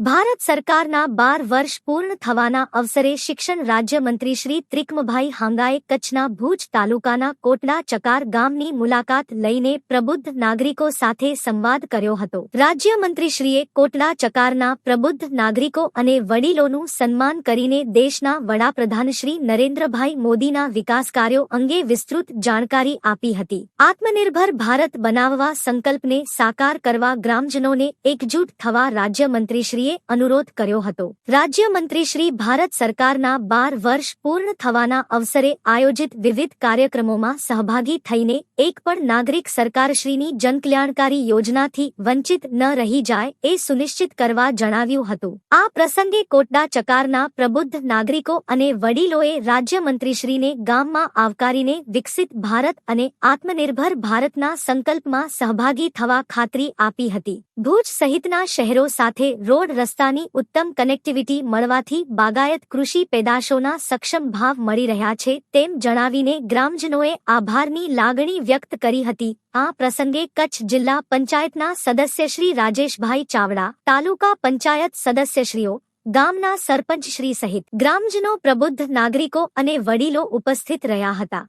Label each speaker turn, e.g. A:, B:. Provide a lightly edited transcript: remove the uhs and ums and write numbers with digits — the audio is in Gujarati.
A: ભારત સરકારના 12 વર્ષ પૂર્ણ થવાના અવસરે શિક્ષણ રાજ્યમંત્રી શ્રી ત્રિકમભાઈ હાંગાએ કચ્છના ભુજ તાલુકાના કોટડા ચકાર ગામની મુલાકાત લઈને પ્રબુદ્ધ નાગરિકો સાથે સંવાદ કર્યો હતો. રાજ્યમંત્રીશ્રીએ કોટડા ચકારના પ્રબુદ્ધ નાગરિકો અને વડીલોનું સન્માન કરીને દેશના વડાપ્રધાન શ્રી નરેન્દ્રભાઈ મોદીના વિકાસ કાર્યો અંગે વિસ્તૃત જાણકારી આપી હતી. આત્મનિર્ભર ભારત બનાવવા સંકલ્પને સાકાર કરવા ગ્રામજનોને એકજૂટ થવા રાજ્યમંત્રીશ્રીએ અનુરોધ કર્યો હતો. રાજ્યમંત્રીશ્રી ભારત સરકારના 12 વર્ષ પૂર્ણ થવાના અવસરે આયોજિત વિવિધ કાર્યક્રમોમાં સહભાગી થઈને એક પણ નાગરિક સરકારશ્રીની જનકલ્યાણકારી યોજનાથી વંચિત ન રહી જાય એ સુનિશ્ચિત કરવા જણાવ્યું હતું. આ પ્રસંગે કોટડા ચકારના પ્રબુદ્ધ નાગરિકો અને વડીલોએ રાજ્યમંત્રીશ્રીને ગામમાં આવકારીને વિકસિત ભારત અને આત્મનિર્ભર ભારતના સંકલ્પમાં સહભાગી થવા ખાતરી આપી હતી. ભુજ સહિતના શહેરો સાથે રોડ રસ્તાની ઉત્તમ કનેક્ટિવિટી મળવાથી બાગાયત કૃષિ પેદાશોના સક્ષમ ભાવ મળી રહ્યા છે તેમ જણાવીને ગ્રામજનોએ આભારની લાગણી વ્યક્ત કરી હતી. આ પ્રસંગે કચ્છ જિલ્લા પંચાયતના સદસ્ય શ્રી રાજેશભાઈ ચાવડા, તાલુકા પંચાયત સદસ્યશ્રીઓ, ગામના સરપંચશ્રી સહિત ગ્રામજનો, પ્રબુદ્ધ નાગરિકો અને વડીલો ઉપસ્થિત રહ્યા હતા.